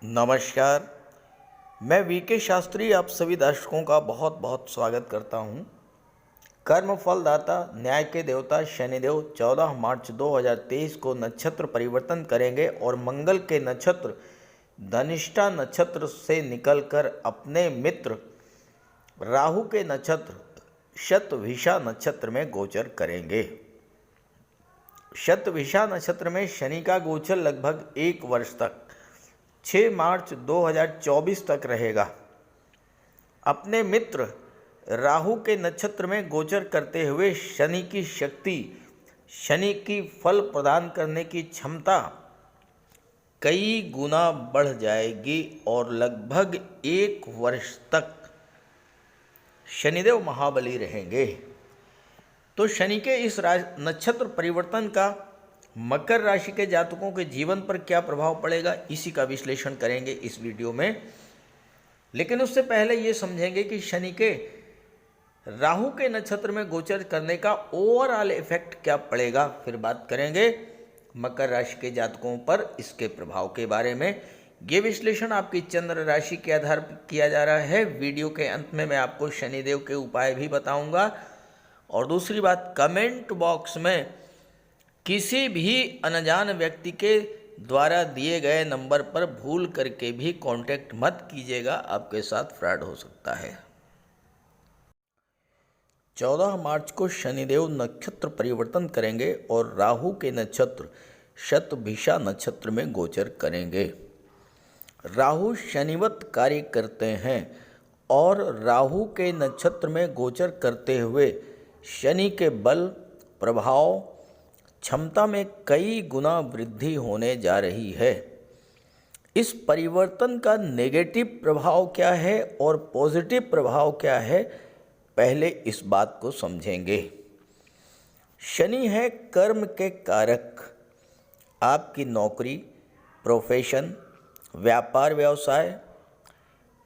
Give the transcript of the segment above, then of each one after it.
नमस्कार। मैं वीके शास्त्री आप सभी दर्शकों का बहुत बहुत स्वागत करता हूं। कर्म फलदाता न्याय के देवता शनिदेव 14 मार्च 2023 को नक्षत्र परिवर्तन करेंगे और मंगल के नक्षत्र धनिष्ठा नक्षत्र से निकलकर अपने मित्र राहु के नक्षत्र शतभिषा नक्षत्र में गोचर करेंगे। शतभिषा नक्षत्र में शनि का गोचर लगभग 1 वर्ष तक 6 मार्च 2024 तक रहेगा। अपने मित्र राहु के नक्षत्र में गोचर करते हुए शनि की शक्ति, शनि की फल प्रदान करने की क्षमता कई गुना बढ़ जाएगी और लगभग 1 वर्ष तक शनिदेव महाबली रहेंगे। तो शनि के इस नक्षत्र परिवर्तन का मकर राशि के जातकों के जीवन पर क्या प्रभाव पड़ेगा, इसी का विश्लेषण करेंगे इस वीडियो में। लेकिन उससे पहले ये समझेंगे कि शनि के राहु के नक्षत्र में गोचर करने का ओवरऑल इफेक्ट क्या पड़ेगा। फिर बात करेंगे मकर राशि के जातकों पर इसके प्रभाव के बारे में। ये विश्लेषण आपकी चंद्र राशि के आधार पर किया जा रहा है। वीडियो के अंत में मैं आपको शनिदेव के उपाय भी बताऊंगा। और दूसरी बात, कमेंट बॉक्स में किसी भी अनजान व्यक्ति के द्वारा दिए गए नंबर पर भूल करके भी कांटेक्ट मत कीजिएगा, आपके साथ फ्रॉड हो सकता है। 14 मार्च को शनिदेव नक्षत्र परिवर्तन करेंगे और राहु के नक्षत्र शतभिषा नक्षत्र में गोचर करेंगे। राहु शनिवत कार्य करते हैं और राहु के नक्षत्र में गोचर करते हुए शनि के बल, प्रभाव, क्षमता में कई गुना वृद्धि होने जा रही है। इस परिवर्तन का नेगेटिव प्रभाव क्या है और पॉजिटिव प्रभाव क्या है, पहले इस बात को समझेंगे। शनि है कर्म के कारक। आपकी नौकरी, प्रोफेशन, व्यापार व्यवसाय,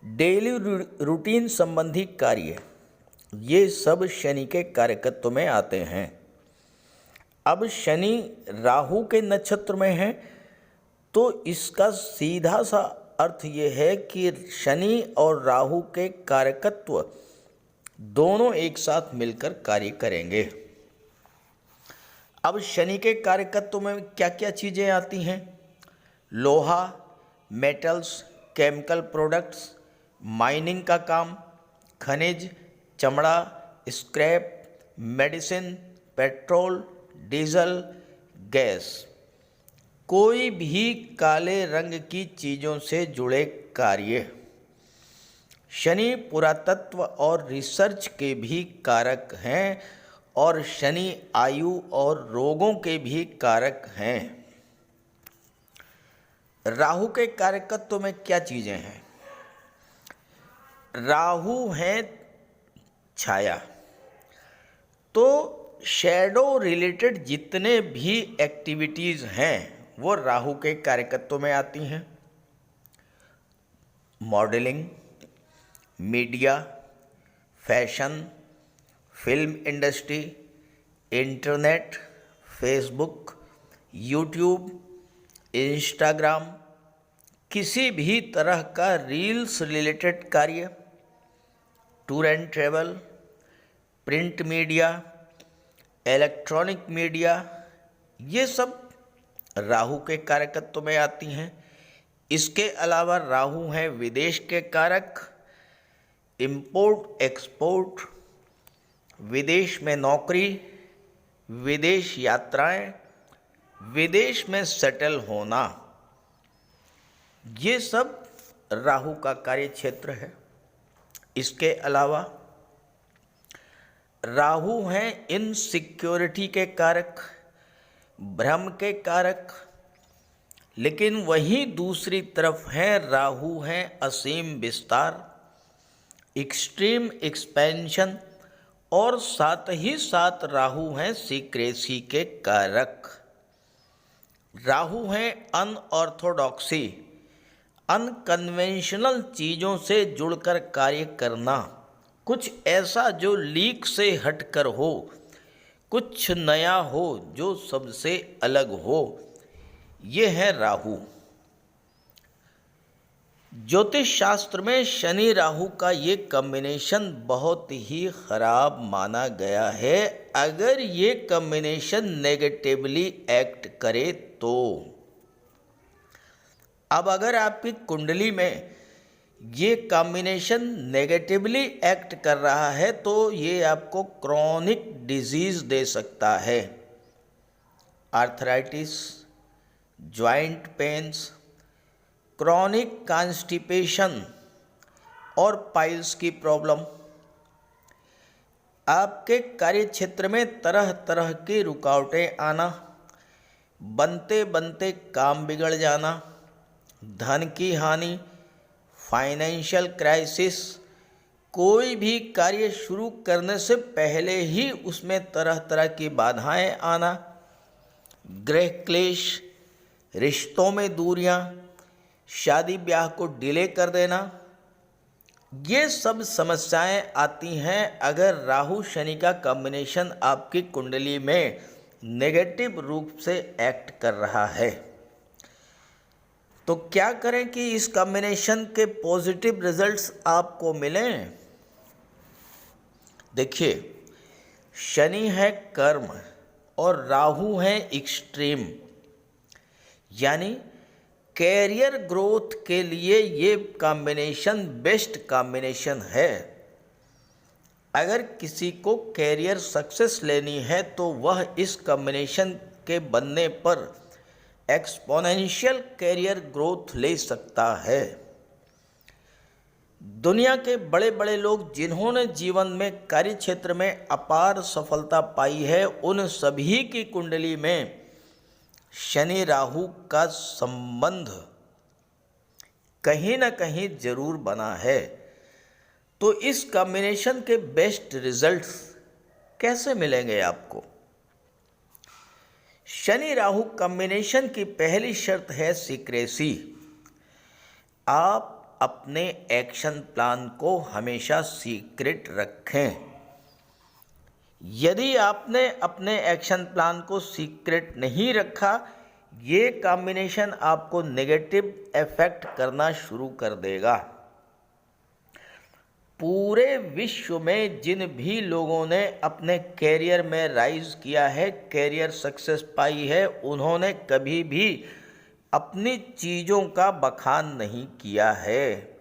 डेली रूटीन संबंधी कार्य, ये सब शनि के कारकत्व में आते हैं। अब शनि राहु के नक्षत्र में है तो इसका सीधा सा अर्थ ये है कि शनि और राहु के कारकत्व दोनों एक साथ मिलकर कार्य करेंगे। अब शनि के कारकत्व में क्या क्या चीज़ें आती हैं? लोहा, मेटल्स, केमिकल प्रोडक्ट्स, माइनिंग का काम, खनिज, चमड़ा, scrap, medicine, petrol, diesel, gas, कोई भी काले रंग की चीज़ों से जुड़े कार्य। शनि पुरातत्व और रिसर्च के भी कारक हैं और शनि आयु और रोगों के भी कारक हैं। राहु के कारकत्व में क्या चीज़ें हैं? राहु है छाया, तो शैडो रिलेटेड जितने भी एक्टिविटीज़ हैं वो राहु के कारकत्व में आती हैं। Modelling, media, fashion, film industry, internet, Facebook, YouTube, Instagram, किसी भी तरह का रील्स रिलेटेड कार्य, tour and travel, print media, electronic media, ये सब राहु के कारकत्व में आती हैं। इसके अलावा राहु हैं विदेश के कारक, इंपोर्ट एक्सपोर्ट, विदेश में नौकरी, विदेश यात्राएं, विदेश में सेटल होना, ये सब राहु का कार्य क्षेत्र है। इसके अलावा राहु हैं इनसिक्योरिटी के कारक, भ्रम के कारक, लेकिन वहीं दूसरी तरफ हैं राहु हैं असीम विस्तार, एक्सट्रीम एक्सपेंशन, और साथ ही साथ राहु हैं सीक्रेसी के कारक। राहु हैं अनऑर्थोडॉक्सी, अनकन्वेंशनल चीज़ों से जुड़कर कार्य करना, कुछ ऐसा जो लीक से हटकर हो, कुछ नया हो जो सबसे अलग हो, ये है राहु। ज्योतिष शास्त्र में शनि राहु का ये कॉम्बिनेशन बहुत ही खराब माना गया है। अगर ये कॉम्बिनेशन नेगेटिवली एक्ट करे तो अब अगर आपकी कुंडली में ये कॉम्बिनेशन नेगेटिवली एक्ट कर रहा है तो ये आपको क्रॉनिक डिजीज दे सकता है। Arthritis, joint pains, chronic constipation और पाइल्स की प्रॉब्लम, आपके कार्य क्षेत्र में तरह तरह की रुकावटें आना, बनते बनते काम बिगड़ जाना, धन की हानि, फाइनेंशियल क्राइसिस, कोई भी कार्य शुरू करने से पहले ही उसमें तरह तरह की बाधाएं आना, गृह क्लेश, रिश्तों में दूरियां, शादी ब्याह को डिले कर देना, ये सब समस्याएं आती हैं अगर राहु शनि का कॉम्बिनेशन आपकी कुंडली में नेगेटिव रूप से एक्ट कर रहा है। तो क्या करें कि इस कॉम्बिनेशन के पॉजिटिव रिजल्ट्स आपको मिलें? देखिए, शनि है कर्म और राहु है एक्सट्रीम, यानी कैरियर ग्रोथ के लिए ये कॉम्बिनेशन बेस्ट कॉम्बिनेशन है। अगर किसी को कैरियर सक्सेस लेनी है तो वह इस कॉम्बिनेशन के बनने पर एक्सपोनेंशियल कैरियर ग्रोथ ले सकता है। दुनिया के बड़े बड़े लोग जिन्होंने जीवन में कार्य क्षेत्र में अपार सफलता पाई है, उन सभी की कुंडली में शनि राहु का संबंध कहीं ना कहीं जरूर बना है। तो इस कॉम्बिनेशन के बेस्ट रिजल्ट्स कैसे मिलेंगे आपको? शनि राहु कॉम्बिनेशन की पहली शर्त है सीक्रेसी। आप अपने एक्शन प्लान को हमेशा सीक्रेट रखें। यदि आपने अपने एक्शन प्लान को सीक्रेट नहीं रखा, ये कॉम्बिनेशन आपको नेगेटिव इफेक्ट करना शुरू कर देगा। पूरे विश्व में जिन भी लोगों ने अपने कैरियर में राइज किया है, कैरियर सक्सेस पाई है, उन्होंने कभी भी अपनी चीज़ों का बखान नहीं किया है।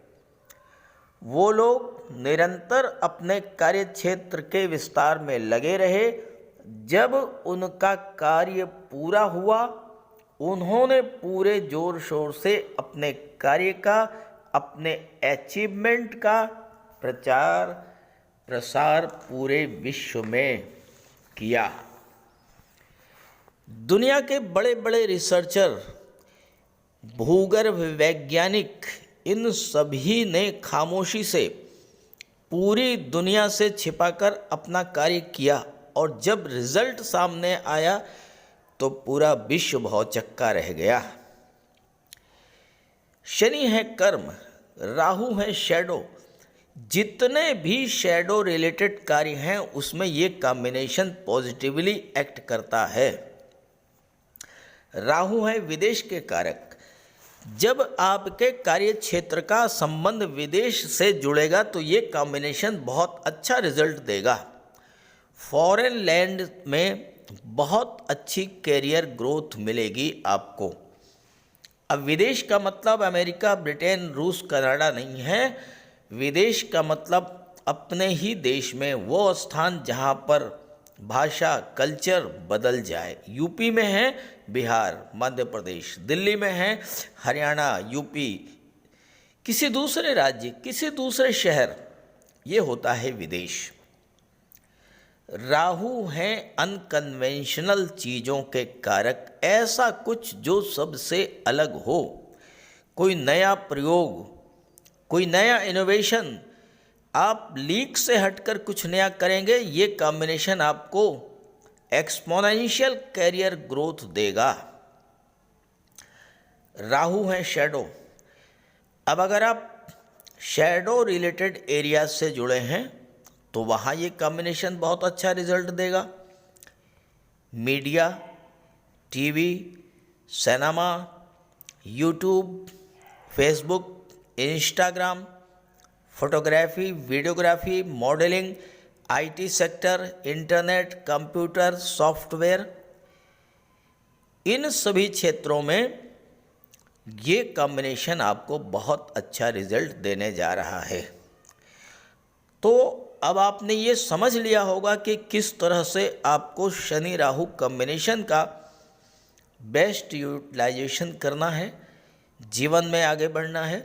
वो लोग निरंतर अपने कार्य क्षेत्र के विस्तार में लगे रहे। जब उनका कार्य पूरा हुआ, उन्होंने पूरे जोर शोर से अपने कार्य का, अपने अचीवमेंट का प्रचार प्रसार पूरे विश्व में किया। दुनिया के बड़े बड़े रिसर्चर, भूगर्भ वैज्ञानिक, इन सभी ने खामोशी से पूरी दुनिया से छिपाकर अपना कार्य किया और जब रिजल्ट सामने आया तो पूरा विश्व भौचक्का रह गया। शनि है कर्म, राहु है शैडो। जितने भी शैडो रिलेटेड कार्य हैं उसमें ये कॉम्बिनेशन पॉजिटिवली एक्ट करता है। राहु है विदेश के कारक। जब आपके कार्य क्षेत्र का संबंध विदेश से जुड़ेगा तो ये कॉम्बिनेशन बहुत अच्छा रिजल्ट देगा। फॉरेन लैंड में बहुत अच्छी कैरियर ग्रोथ मिलेगी आपको। अब विदेश का मतलब अमेरिका, ब्रिटेन, रूस, कनाडा नहीं है। विदेश का मतलब अपने ही देश में वो स्थान जहाँ पर भाषा, कल्चर बदल जाए। यूपी में है बिहार, मध्य प्रदेश, दिल्ली में है हरियाणा, यूपी, किसी दूसरे राज्य, किसी दूसरे शहर, ये होता है विदेश। राहु हैं अनकन्वेंशनल चीज़ों के कारक, ऐसा कुछ जो सबसे अलग हो, कोई नया प्रयोग, कोई नया इनोवेशन। आप लीक से हटकर कुछ नया करेंगे, ये कॉम्बिनेशन आपको एक्सपोनेंशियल कैरियर ग्रोथ देगा। राहु है शैडो। अब अगर आप शैडो रिलेटेड एरियाज से जुड़े हैं तो वहाँ ये कॉम्बिनेशन बहुत अच्छा रिजल्ट देगा। Media, TV, cinema, YouTube, Facebook, Instagram, photography, videography, modelling, IT sector, internet, computer, software, इन सभी क्षेत्रों में ये कॉम्बिनेशन आपको बहुत अच्छा रिजल्ट देने जा रहा है। तो अब आपने ये समझ लिया होगा कि किस तरह से आपको शनि राहु कॉम्बिनेशन का बेस्ट यूटिलाइजेशन करना है, जीवन में आगे बढ़ना है।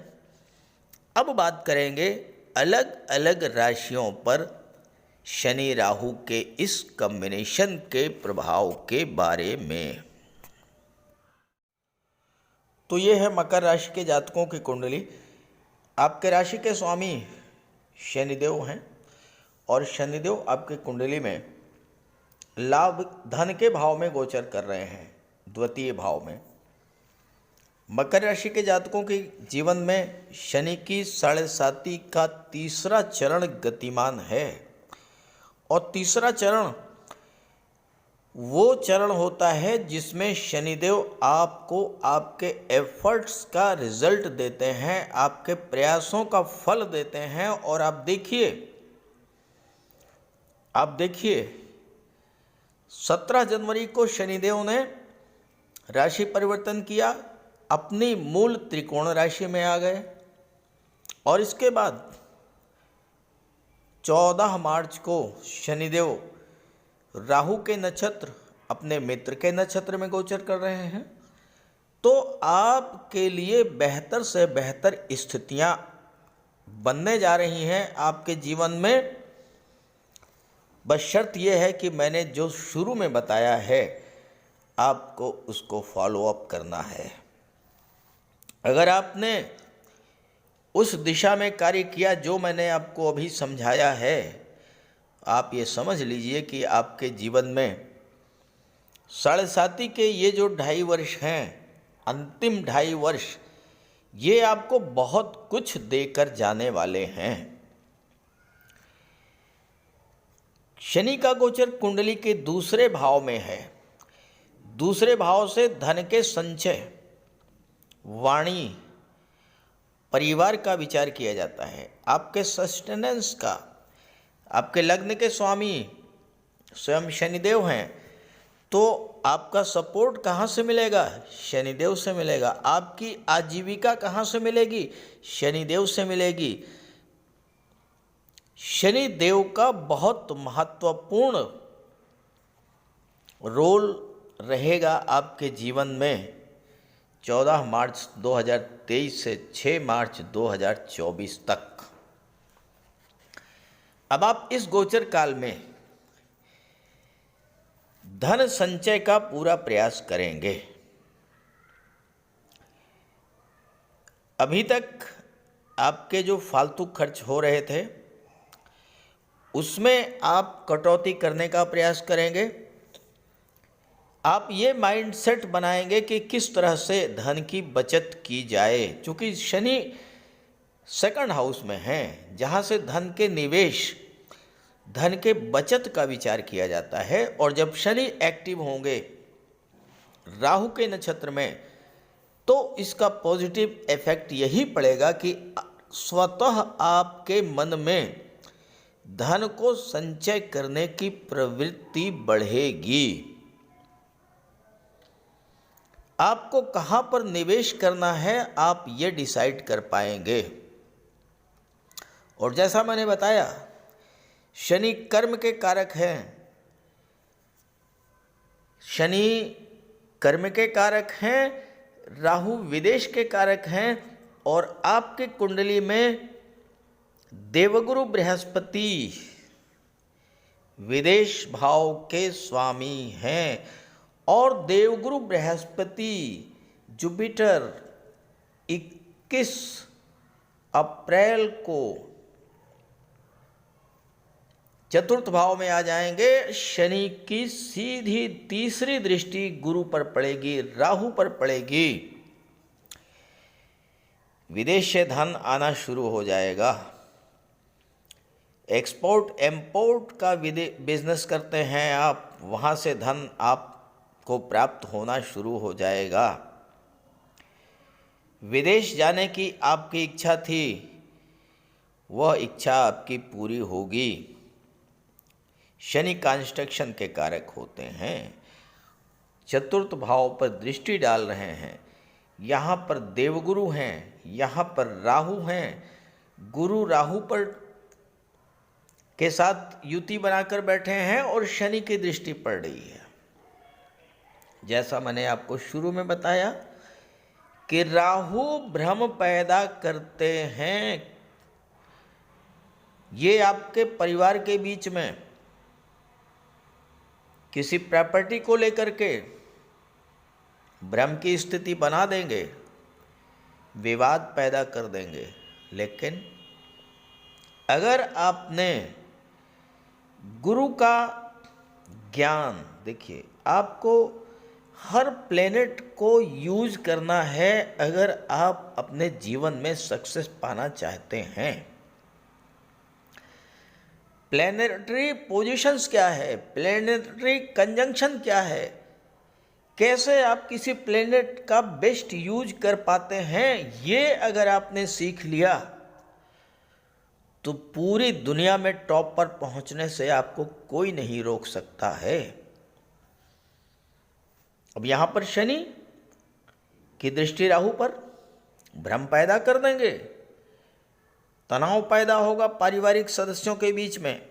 अब बात करेंगे अलग अलग राशियों पर शनि राहु के इस कॉम्बिनेशन के प्रभाव के बारे में। तो ये है मकर राशि के जातकों की कुंडली। आपके राशि के स्वामी शनिदेव हैं और शनिदेव आपके कुंडली में लाभ धन के भाव में गोचर कर रहे हैं, द्वितीय भाव में। मकर राशि के जातकों के जीवन में शनि की 7.5 का तीसरा चरण गतिमान है और तीसरा चरण वो चरण होता है जिसमें शनिदेव आपको आपके एफर्ट्स का रिजल्ट देते हैं, आपके प्रयासों का फल देते हैं। और आप देखिए 17 जनवरी को शनिदेव ने राशि परिवर्तन किया, अपनी मूल त्रिकोण राशि में आ गए और इसके बाद 14 मार्च को शनिदेव राहु के नक्षत्र अपने मित्र के नक्षत्र में गोचर कर रहे हैं। तो आपके लिए बेहतर से बेहतर स्थितियां बनने जा रही हैं आपके जीवन में। बस शर्त यह है कि मैंने जो शुरू में बताया है आपको उसको फॉलो अप करना है। अगर आपने उस दिशा में कार्य किया जो मैंने आपको अभी समझाया है, आप ये समझ लीजिए कि आपके जीवन में 7.5 के ये जो 2.5 वर्ष हैं, अंतिम 2.5 वर्ष, ये आपको बहुत कुछ देकर जाने वाले हैं। शनि का गोचर कुंडली के दूसरे भाव में है। दूसरे भाव से धन के संचय, वाणी, परिवार का विचार किया जाता है, आपके सस्टेनेंस का। आपके लग्न के स्वामी स्वयं शनिदेव हैं, तो आपका सपोर्ट कहाँ से मिलेगा? शनिदेव से मिलेगा। आपकी आजीविका कहाँ से मिलेगी? शनिदेव से मिलेगी। शनिदेव का बहुत महत्वपूर्ण रोल रहेगा आपके जीवन में 14 मार्च 2023 से 6 मार्च 2024 तक। अब आप इस गोचर काल में धन संचय का पूरा प्रयास करेंगे। अभी तक आपके जो फालतू खर्च हो रहे थे उसमें आप कटौती करने का प्रयास करेंगे। आप ये माइंडसेट बनाएंगे कि किस तरह से धन की बचत की जाए, क्योंकि शनि सेकंड हाउस में है जहाँ से धन के निवेश, धन के बचत का विचार किया जाता है। और जब शनि एक्टिव होंगे राहु के नक्षत्र में, तो इसका पॉजिटिव इफेक्ट यही पड़ेगा कि स्वतः आपके मन में धन को संचय करने की प्रवृत्ति बढ़ेगी। आपको कहाँ पर निवेश करना है आप ये डिसाइड कर पाएंगे। और जैसा मैंने बताया, शनि कर्म के कारक हैं, शनि कर्म के कारक हैं, राहु विदेश के कारक हैं और आपके कुंडली में देवगुरु बृहस्पति विदेश भाव के स्वामी हैं। और देवगुरु बृहस्पति जुपिटर 21 अप्रैल को चतुर्थ भाव में आ जाएंगे। शनि की सीधी तीसरी दृष्टि गुरु पर पड़ेगी, राहु पर पड़ेगी। विदेश से धन आना शुरू हो जाएगा। एक्सपोर्ट इंपोर्ट का बिजनेस करते हैं आप, वहाँ से धन आपको प्राप्त होना शुरू हो जाएगा। विदेश जाने की आपकी इच्छा थी, वह इच्छा आपकी पूरी होगी। शनि कंस्ट्रक्शन के कारक होते हैं, चतुर्थ भाव पर दृष्टि डाल रहे हैं। यहाँ पर देवगुरु हैं, यहाँ पर राहु हैं। गुरु राहु पर के साथ युति बनाकर बैठे हैं और शनि की दृष्टि पड़ रही है। जैसा मैंने आपको शुरू में बताया कि राहु भ्रम पैदा करते हैं। ये आपके परिवार के बीच में किसी प्रॉपर्टी को लेकर के भ्रम की स्थिति बना देंगे, विवाद पैदा कर देंगे। लेकिन अगर आपने गुरु का ज्ञान, देखिए आपको हर प्लेनेट को यूज करना है अगर आप अपने जीवन में सक्सेस पाना चाहते हैं। प्लैनेटरी पोजीशंस क्या है, प्लैनेटरी कंजंक्शन क्या है, कैसे आप किसी प्लेनेट का बेस्ट यूज कर पाते हैं, ये अगर आपने सीख लिया तो पूरी दुनिया में टॉप पर पहुंचने से आपको कोई नहीं रोक सकता है। अब यहां पर शनि की दृष्टि राहु पर भ्रम पैदा कर देंगे, तनाव पैदा होगा पारिवारिक सदस्यों के बीच में।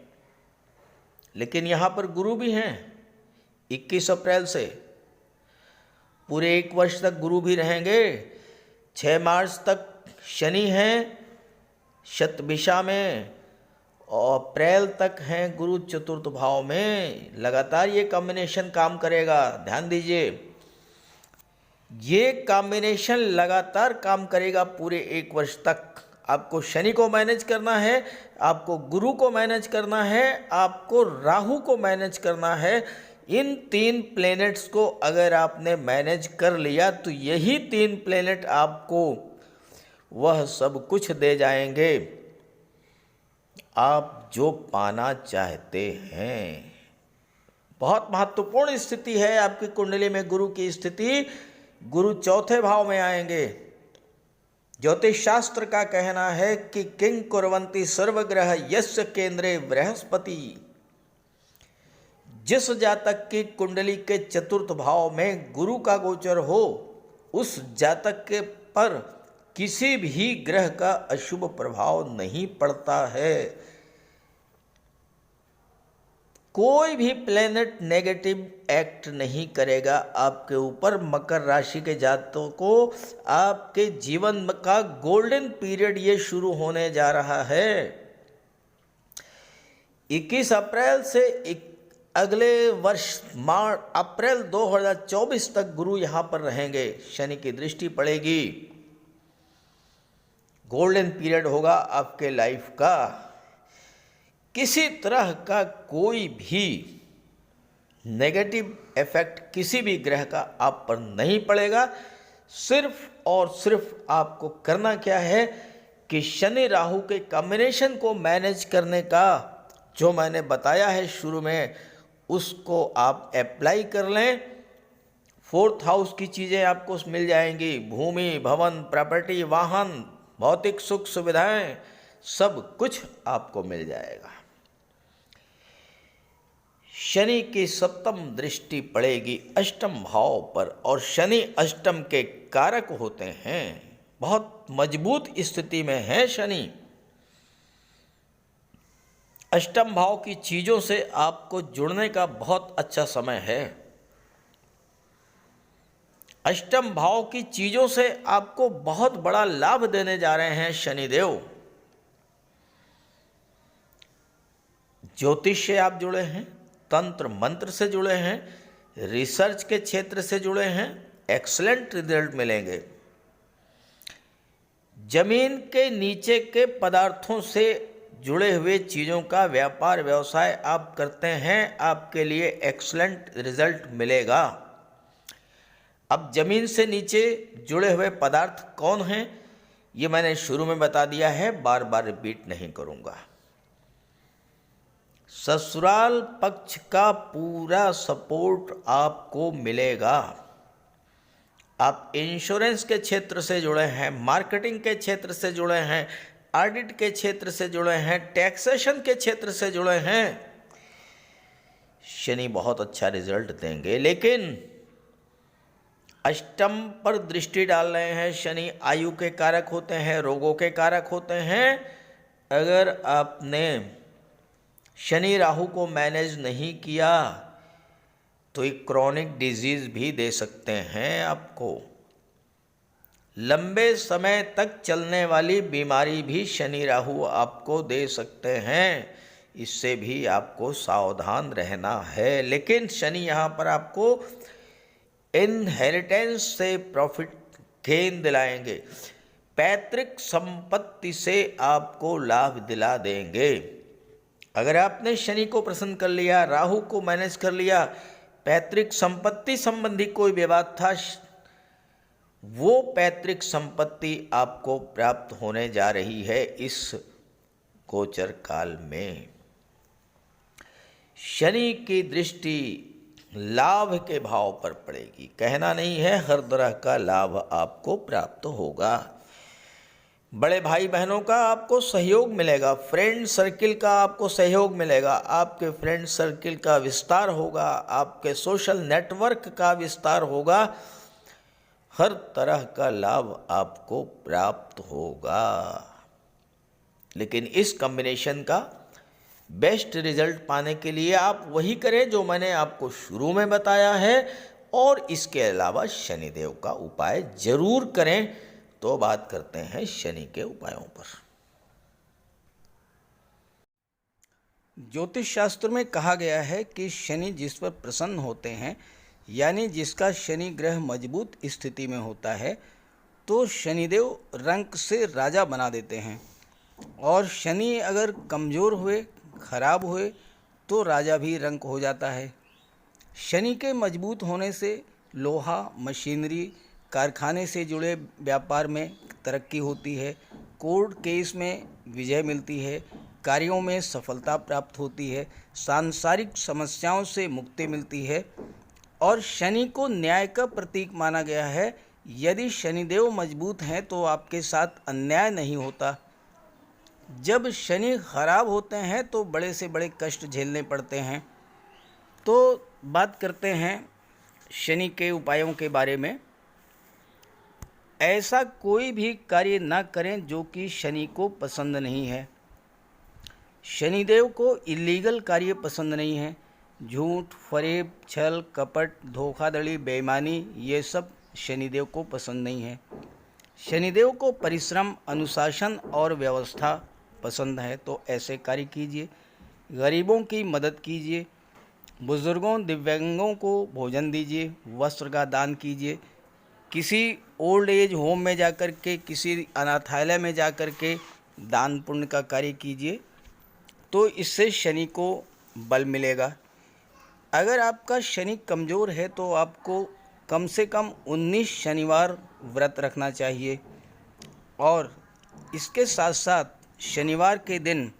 लेकिन यहाँ पर गुरु भी हैं। 21 अप्रैल से पूरे 1 वर्ष तक गुरु भी रहेंगे। 6 मार्च तक शनि हैं शतभिषा में और अप्रैल तक हैं गुरु चतुर्थ भाव में। लगातार ये कॉम्बिनेशन काम करेगा। ध्यान दीजिए, ये कॉम्बिनेशन लगातार काम करेगा पूरे 1 वर्ष तक। आपको शनि को मैनेज करना है, आपको गुरु को मैनेज करना है, आपको राहु को मैनेज करना है। इन 3 प्लैनेट्स को अगर आपने मैनेज कर लिया तो यही 3 प्लैनेट आपको वह सब कुछ दे जाएंगे आप जो पाना चाहते हैं। बहुत महत्वपूर्ण स्थिति है आपकी कुंडली में गुरु की स्थिति। गुरु चौथे भाव में आएंगे। ज्योतिष शास्त्र का कहना है कि किंग कुर्वन्ति सर्वग्रह यस्य केंद्रे बृहस्पति। जिस जातक की कुंडली के चतुर्थ भाव में गुरु का गोचर हो, उस जातक के पर किसी भी ग्रह का अशुभ प्रभाव नहीं पड़ता है। कोई भी प्लेनेट नेगेटिव एक्ट नहीं करेगा आपके ऊपर। मकर राशि के जातकों को आपके जीवन का गोल्डन पीरियड ये शुरू होने जा रहा है। 21 अप्रैल से अगले वर्ष अप्रैल 2024 तक गुरु यहाँ पर रहेंगे। शनि की दृष्टि पड़ेगी। गोल्डन पीरियड होगा आपके लाइफ का। किसी तरह का कोई भी नेगेटिव इफेक्ट किसी भी ग्रह का आप पर नहीं पड़ेगा। सिर्फ और सिर्फ आपको करना क्या है कि शनि राहु के कॉम्बिनेशन को मैनेज करने का जो मैंने बताया है शुरू में, उसको आप अप्लाई कर लें। 4th हाउस की चीज़ें आपको मिल जाएंगी। भूमि, भवन, प्रॉपर्टी, वाहन, भौतिक सुख सुविधाएं, सब कुछ आपको मिल जाएगा। शनि की 7th दृष्टि पड़ेगी अष्टम भाव पर और शनि अष्टम के कारक होते हैं। बहुत मजबूत स्थिति में है शनि। अष्टम भाव की चीज़ों से आपको जुड़ने का बहुत अच्छा समय है। अष्टम भाव की चीज़ों से आपको बहुत बड़ा लाभ देने जा रहे हैं शनिदेव। ज्योतिष से आप जुड़े हैं, तंत्र मंत्र से जुड़े हैं, रिसर्च के क्षेत्र से जुड़े हैं, एक्सीलेंट रिजल्ट मिलेंगे। जमीन के नीचे के पदार्थों से जुड़े हुए चीज़ों का व्यापार व्यवसाय आप करते हैं, आपके लिए एक्सीलेंट रिजल्ट मिलेगा। अब जमीन से नीचे जुड़े हुए पदार्थ कौन हैं, ये मैंने शुरू में बता दिया है, बार बार रिपीट नहीं करूँगा। ससुराल पक्ष का पूरा सपोर्ट आपको मिलेगा। आप इंश्योरेंस के क्षेत्र से जुड़े हैं, मार्केटिंग के क्षेत्र से जुड़े हैं, ऑडिट के क्षेत्र से जुड़े हैं, टैक्सेशन के क्षेत्र से जुड़े हैं, शनि बहुत अच्छा रिजल्ट देंगे। लेकिन अष्टम पर दृष्टि डाल रहे हैं, शनि आयु के कारक होते हैं, रोगों के कारक होते हैं। अगर आपने शनि राहु को मैनेज नहीं किया तो एक क्रॉनिक डिजीज भी दे सकते हैं आपको। लंबे समय तक चलने वाली बीमारी भी शनि राहु आपको दे सकते हैं, इससे भी आपको सावधान रहना है। लेकिन शनि यहाँ पर आपको इनहेरिटेंस से प्रॉफिट गेन दिलाएंगे, पैतृक संपत्ति से आपको लाभ दिला देंगे। अगर आपने शनि को प्रसन्न कर लिया, राहु को मैनेज कर लिया, पैतृक संपत्ति संबंधी कोई विवाद था, वो पैतृक संपत्ति आपको प्राप्त होने जा रही है इस गोचर काल में। शनि की दृष्टि लाभ के भाव पर पड़ेगी, कहना नहीं है, हर तरह का लाभ आपको प्राप्त होगा। बड़े भाई बहनों का आपको सहयोग मिलेगा, फ्रेंड सर्किल का आपको सहयोग मिलेगा, आपके फ्रेंड सर्किल का विस्तार होगा, आपके सोशल नेटवर्क का विस्तार होगा, हर तरह का लाभ आपको प्राप्त होगा। लेकिन इस कॉम्बिनेशन का बेस्ट रिजल्ट पाने के लिए आप वही करें जो मैंने आपको शुरू में बताया है, और इसके अलावा शनिदेव का उपाय जरूर करें। तो बात करते हैं शनि के उपायों पर। ज्योतिष शास्त्र में कहा गया है कि शनि जिस पर प्रसन्न होते हैं, यानी जिसका शनि ग्रह मजबूत स्थिति में होता है, तो शनिदेव रंक से राजा बना देते हैं, और शनि अगर कमज़ोर हुए, खराब हुए, तो राजा भी रंक हो जाता है। शनि के मजबूत होने से लोहा, मशीनरी, कारखाने से जुड़े व्यापार में तरक्की होती है, कोर्ट केस में विजय मिलती है, कार्यों में सफलता प्राप्त होती है, सांसारिक समस्याओं से मुक्ति मिलती है। और शनि को न्याय का प्रतीक माना गया है। यदि शनिदेव मजबूत हैं तो आपके साथ अन्याय नहीं होता। जब शनि खराब होते हैं तो बड़े से बड़े कष्ट झेलने पड़ते हैं। तो बात करते हैं शनि के उपायों के बारे में। ऐसा कोई भी कार्य ना करें जो कि शनि को पसंद नहीं है। शनिदेव को इलीगल कार्य पसंद नहीं है। झूठ, फरेब, छल, कपट, धोखाधड़ी, बेईमानी, ये सब शनिदेव को पसंद नहीं है। शनिदेव को परिश्रम, अनुशासन और व्यवस्था पसंद है, तो ऐसे कार्य कीजिए। गरीबों की मदद कीजिए, बुजुर्गों, दिव्यांगों को भोजन दीजिए, वस्त्र का दान कीजिए, किसी ओल्ड एज होम में जाकर के, किसी अनाथालय में जाकर के दान पुण्य का कार्य कीजिए, तो इससे शनि को बल मिलेगा। अगर आपका शनि कमज़ोर है तो आपको कम से कम 19 शनिवार व्रत रखना चाहिए। और इसके साथ साथ शनिवार के दिन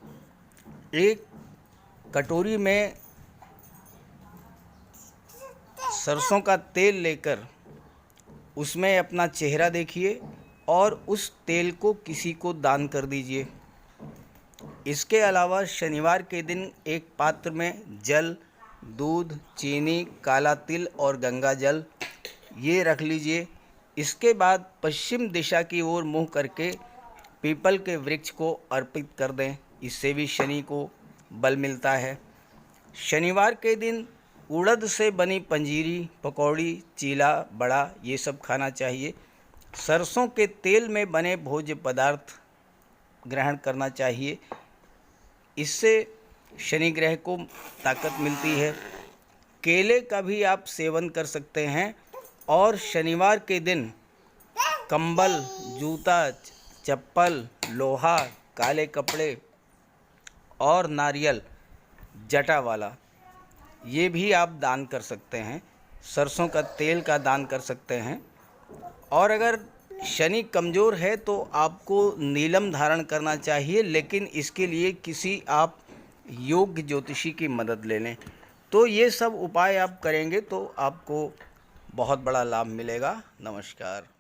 एक कटोरी में सरसों का तेल लेकर उसमें अपना चेहरा देखिए और उस तेल को किसी को दान कर दीजिए। इसके अलावा शनिवार के दिन एक पात्र में जल, दूध, चीनी, काला तिल और गंगा जल ये रख लीजिए। इसके बाद पश्चिम दिशा की ओर मुँह करके पीपल के वृक्ष को अर्पित कर दें, इससे भी शनि को बल मिलता है। शनिवार के दिन उड़द से बनी पंजीरी, पकौड़ी, चीला, बड़ा ये सब खाना चाहिए। सरसों के तेल में बने भोज्य पदार्थ ग्रहण करना चाहिए, इससे शनि ग्रह को ताकत मिलती है। केले का भी आप सेवन कर सकते हैं। और शनिवार के दिन कंबल, जूता, चप्पल, लोहा, काले कपड़े और नारियल जटा वाला ये भी आप दान कर सकते हैं। सरसों का तेल का दान कर सकते हैं। और अगर शनि कमज़ोर है तो आपको नीलम धारण करना चाहिए, लेकिन इसके लिए किसी आप योग्य ज्योतिषी की मदद ले लें। तो ये सब उपाय आप करेंगे तो आपको बहुत बड़ा लाभ मिलेगा। नमस्कार।